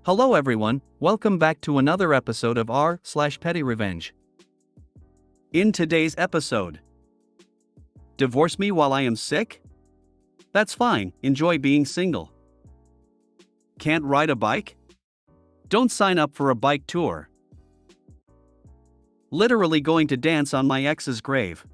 Hello everyone, welcome back to another episode of r/PettyRevenge. In today's episode, divorce me while I am sick? That's fine, enjoy being single. Can't ride a bike? Don't sign up for a bike tour. Literally going to dance on my ex's grave.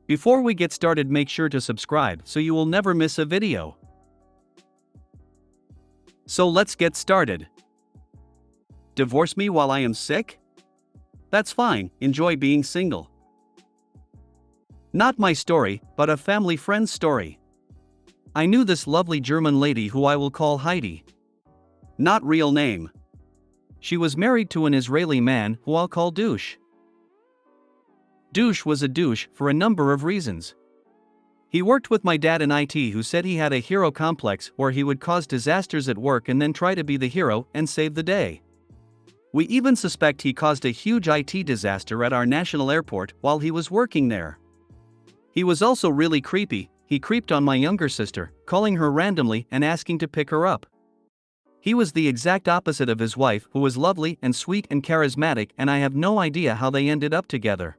Before we get started, make sure to subscribe so you will never miss a video. So let's get started. Divorce me while I am sick? That's fine, enjoy being single. Not my story, but a family friend's story. I knew this lovely German lady who I will call Heidi. Not real name. She was married to an Israeli man who I'll call Douche. Douche was a douche for a number of reasons. He worked with my dad in IT, who said he had a hero complex where he would cause disasters at work and then try to be the hero and save the day. We even suspect he caused a huge IT disaster at our national airport while he was working there. He was also really creepy. He creeped on my younger sister, calling her randomly and asking to pick her up. He was the exact opposite of his wife, who was lovely and sweet and charismatic, and I have no idea how they ended up together.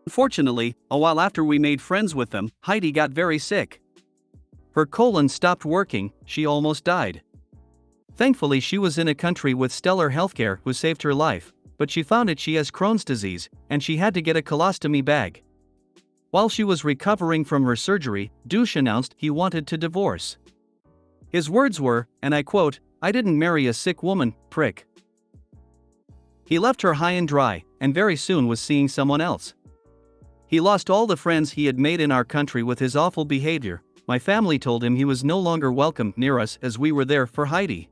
Unfortunately, a while after we made friends with them, Heidi got very sick. Her colon stopped working, she almost died. Thankfully, she was in a country with stellar healthcare who saved her life, but she found out she has Crohn's disease, and she had to get a colostomy bag. While she was recovering from her surgery, Douche announced he wanted to divorce. His words were, and I quote, "I didn't marry a sick woman, prick." He left her high and dry, and very soon was seeing someone else. He lost all the friends he had made in our country with his awful behavior. My family told him he was no longer welcome near us as we were there for Heidi.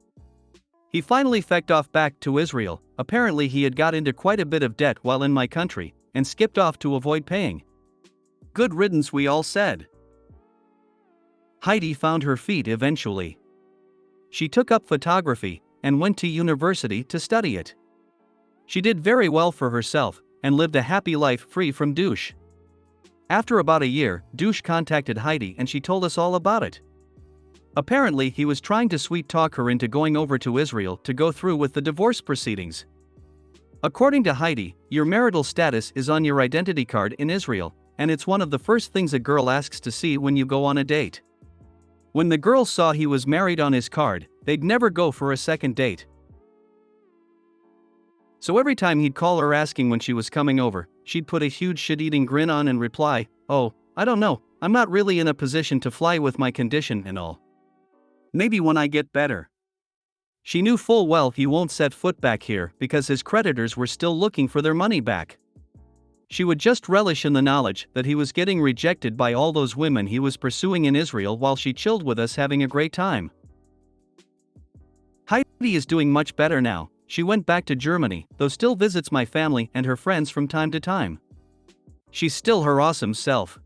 He finally fecked off back to Israel. Apparently he had got into quite a bit of debt while in my country, and skipped off to avoid paying. Good riddance, we all said. Heidi found her feet eventually. She took up photography, and went to university to study it. She did very well for herself, and lived a happy life free from Douche. After about a year, Douche contacted Heidi and she told us all about it. Apparently he was trying to sweet talk her into going over to Israel to go through with the divorce proceedings. According to Heidi, your marital status is on your identity card in Israel, and it's one of the first things a girl asks to see when you go on a date. When the girls saw he was married on his card, they'd never go for a second date. So every time he'd call her asking when she was coming over, she'd put a huge shit-eating grin on and reply, "Oh, I don't know, I'm not really in a position to fly with my condition and all. Maybe when I get better." She knew full well he won't set foot back here because his creditors were still looking for their money back. She would just relish in the knowledge that he was getting rejected by all those women he was pursuing in Israel while she chilled with us having a great time. Heidi is doing much better now. She went back to Germany, though still visits my family and her friends from time to time. She's still her awesome self.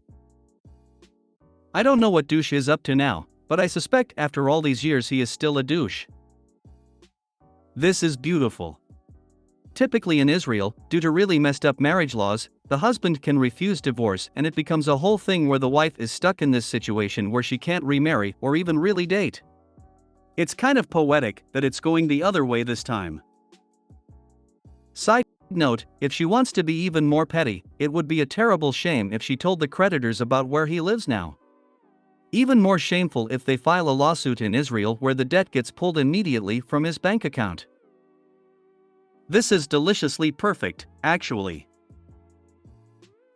I don't know what Douche is up to now, but I suspect after all these years he is still a douche. This is beautiful. Typically in Israel, due to really messed up marriage laws, the husband can refuse divorce and it becomes a whole thing where the wife is stuck in this situation where she can't remarry or even really date. It's kind of poetic that it's going the other way this time. Side note, if she wants to be even more petty, it would be a terrible shame if she told the creditors about where he lives now. Even more shameful if they file a lawsuit in Israel where the debt gets pulled immediately from his bank account. This is deliciously perfect, actually.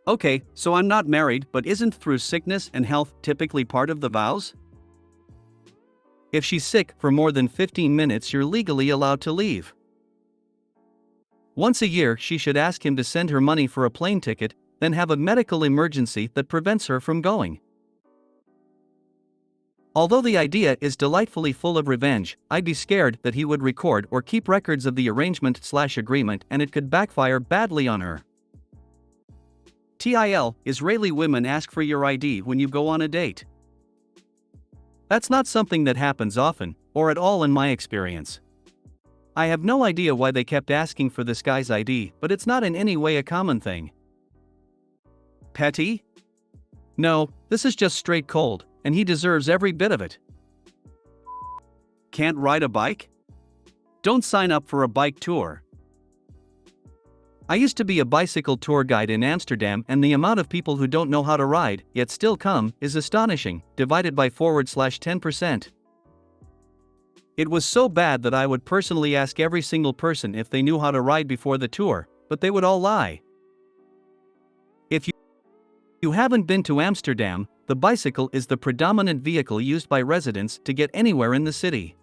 Okay, so I'm not married, but isn't through sickness and health typically part of the vows? If she's sick for more than 15 minutes, you're legally allowed to leave. Once a year, she should ask him to send her money for a plane ticket, then have a medical emergency that prevents her from going. Although the idea is delightfully full of revenge, I'd be scared that he would record or keep records of the arrangement/agreement and it could backfire badly on her. TIL, Israeli women ask for your ID when you go on a date. That's not something that happens often, or at all in my experience. I have no idea why they kept asking for this guy's ID, but it's not in any way a common thing. Petty? No, this is just straight cold, and he deserves every bit of it. Can't ride a bike? Don't sign up for a bike tour. I used to be a bicycle tour guide in Amsterdam, and the amount of people who don't know how to ride, yet still come, is astonishing, divided by /10%. It was so bad that I would personally ask every single person if they knew how to ride before the tour, but they would all lie. If you haven't been to Amsterdam, the bicycle is the predominant vehicle used by residents to get anywhere in the city.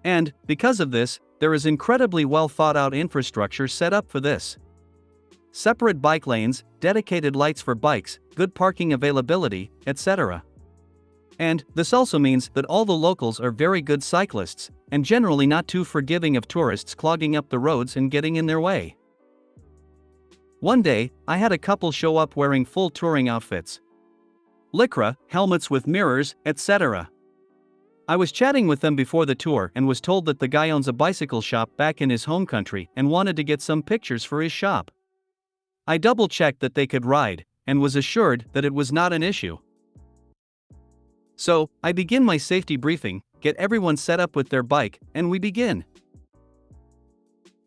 And, because of this, there is incredibly well thought out infrastructure set up for this. Separate bike lanes, dedicated lights for bikes, good parking availability, etc. And, this also means that all the locals are very good cyclists, and generally not too forgiving of tourists clogging up the roads and getting in their way. One day, I had a couple show up wearing full touring outfits. Lycra, helmets with mirrors, etc. I was chatting with them before the tour and was told that the guy owns a bicycle shop back in his home country and wanted to get some pictures for his shop. I double-checked that they could ride, and was assured that it was not an issue. So, I begin my safety briefing, get everyone set up with their bike, and we begin.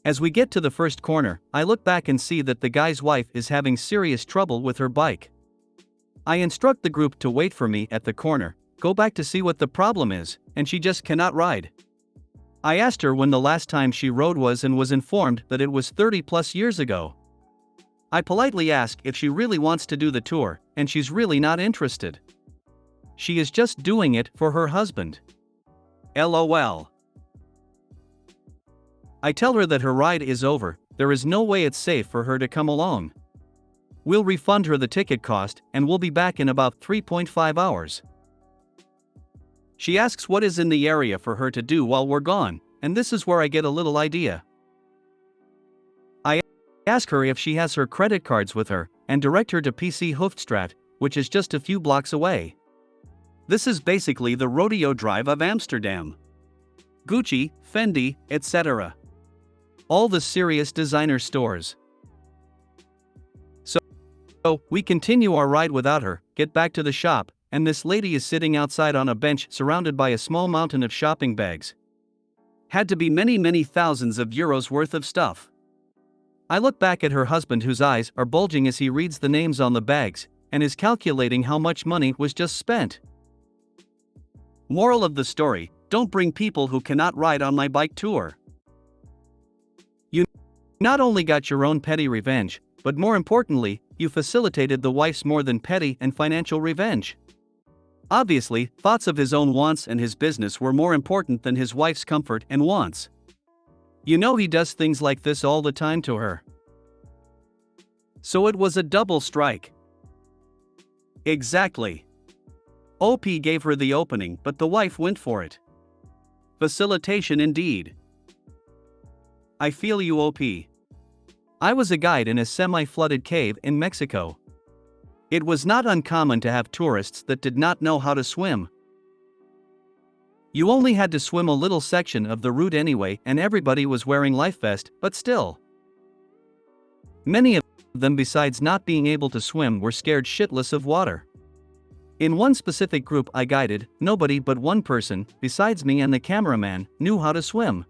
As we get to the first corner, I look back and see that the guy's wife is having serious trouble with her bike. I instruct the group to wait for me at the corner, go back to see what the problem is, and she just cannot ride. I asked her when the last time she rode was and was informed that it was 30+ years ago. I politely ask if she really wants to do the tour, and she's really not interested. She is just doing it for her husband. LOL. I tell her that her ride is over, there is no way it's safe for her to come along. We'll refund her the ticket cost, and we'll be back in about 3.5 hours. She asks what is in the area for her to do while we're gone, and this is where I get a little idea. I ask her if she has her credit cards with her, and direct her to PC Hoofdstraat, which is just a few blocks away. This is basically the rodeo drive of Amsterdam. Gucci, Fendi, etc. All the serious designer stores. So, we continue our ride without her, get back to the shop, and this lady is sitting outside on a bench surrounded by a small mountain of shopping bags. Had to be many thousands of euros worth of stuff. I look back at her husband, whose eyes are bulging as he reads the names on the bags, and is calculating how much money was just spent. Moral of the story: don't bring people who cannot ride on my bike tour. You not only got your own petty revenge, but more importantly, you facilitated the wife's more than petty and financial revenge. Obviously, thoughts of his own wants and his business were more important than his wife's comfort and wants. You know he does things like this all the time to her. So it was a double strike. Exactly. OP gave her the opening, but the wife went for it. Facilitation indeed. I feel you, OP. I was a guide in a semi-flooded cave in Mexico. It was not uncommon to have tourists that did not know how to swim. You only had to swim a little section of the route anyway, and everybody was wearing life vest, but still. Many of them, besides not being able to swim, were scared shitless of water. In one specific group I guided, nobody but one person, besides me and the cameraman, knew how to swim.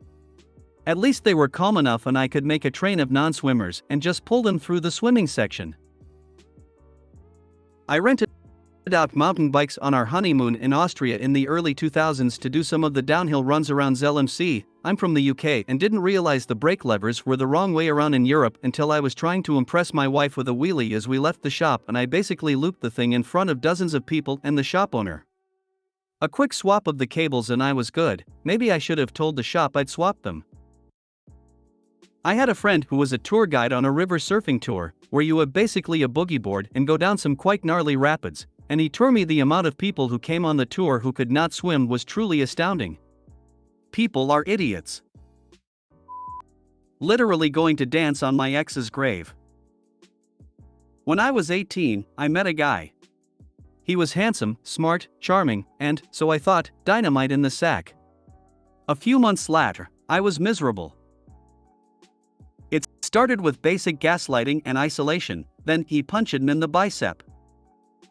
At least they were calm enough and I could make a train of non-swimmers and just pull them through the swimming section. I rented out mountain bikes on our honeymoon in Austria in the early 2000s to do some of the downhill runs around Zellemzee. I'm from the UK and didn't realize the brake levers were the wrong way around in Europe until I was trying to impress my wife with a wheelie as we left the shop, and I basically looped the thing in front of dozens of people and the shop owner. A quick swap of the cables and I was good. Maybe I should have told the shop I'd swapped them. I had a friend who was a tour guide on a river surfing tour, where you have basically a boogie board and go down some quite gnarly rapids, and he told me the amount of people who came on the tour who could not swim was truly astounding. People are idiots. Literally going to dance on my ex's grave. When I was 18, I met a guy. He was handsome, smart, charming, and, so I thought, dynamite in the sack. A few months later, I was miserable. It started with basic gaslighting and isolation, then he punched him in the bicep.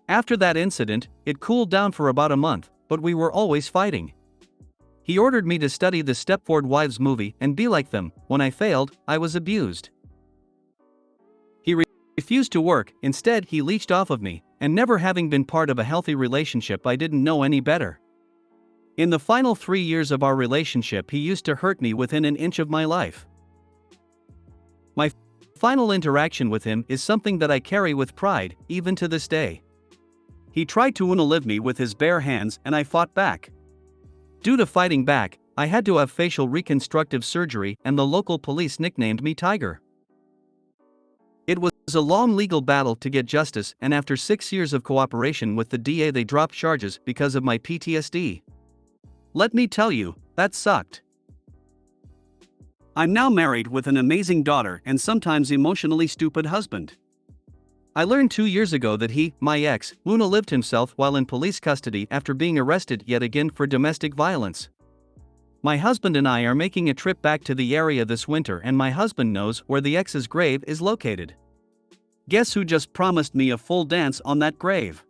After that incident, it cooled down for about a month, but we were always fighting. He ordered me to study the Stepford Wives movie and be like them. When I failed, I was abused. He refused to work, instead he leached off of me, and never having been part of a healthy relationship I didn't know any better. In the final 3 years of our relationship he used to hurt me within an inch of my life. My final interaction with him is something that I carry with pride, even to this day. He tried to unalive me with his bare hands and I fought back. Due to fighting back, I had to have facial reconstructive surgery and the local police nicknamed me Tiger. It was a long legal battle to get justice, and after 6 years of cooperation with the DA they dropped charges because of my PTSD. Let me tell you, that sucked. I'm now married with an amazing daughter and sometimes emotionally stupid husband. I learned 2 years ago that he, my ex, unalived himself while in police custody after being arrested yet again for domestic violence. My husband and I are making a trip back to the area this winter and my husband knows where the ex's grave is located. Guess who just promised me a full dance on that grave?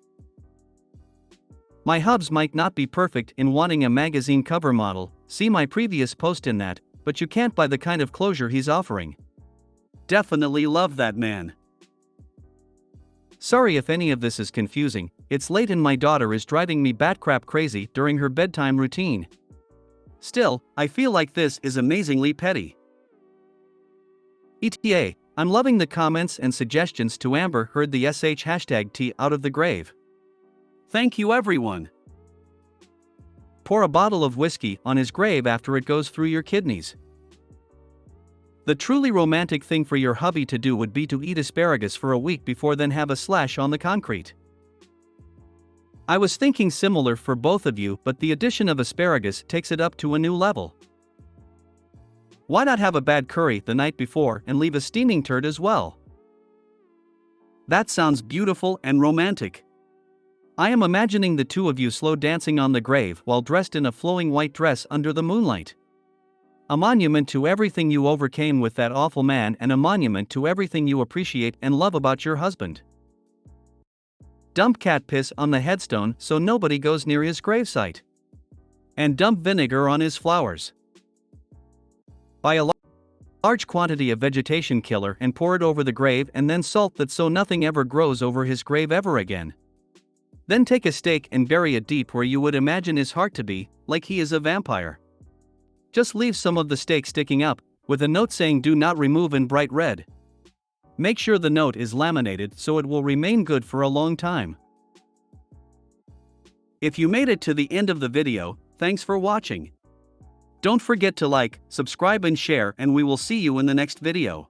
My hubs might not be perfect in wanting a magazine cover model, see my previous post in that, but you can't buy the kind of closure he's offering. Definitely love that man. Sorry if any of this is confusing, it's late and my daughter is driving me batcrap crazy during her bedtime routine. Still, I feel like this is amazingly petty. ETA, I'm loving the comments and suggestions to Amber Heard the sh #T out of the grave. Thank you everyone. Pour a bottle of whiskey on his grave after it goes through your kidneys. The truly romantic thing for your hubby to do would be to eat asparagus for a week before then have a slash on the concrete. I was thinking similar for both of you, but the addition of asparagus takes it up to a new level. Why not have a bad curry the night before and leave a steaming turd as well? That sounds beautiful and romantic. I am imagining the two of you slow dancing on the grave while dressed in a flowing white dress under the moonlight. A monument to everything you overcame with that awful man and a monument to everything you appreciate and love about your husband. Dump cat piss on the headstone so nobody goes near his gravesite. And dump vinegar on his flowers. Buy a large quantity of vegetation killer and pour it over the grave and then salt that so nothing ever grows over his grave ever again. Then take a stake and bury it deep where you would imagine his heart to be, like he is a vampire. Just leave some of the stake sticking up, with a note saying "Do not remove" in bright red. Make sure the note is laminated so it will remain good for a long time. If you made it to the end of the video, thanks for watching. Don't forget to like, subscribe and share, and we will see you in the next video.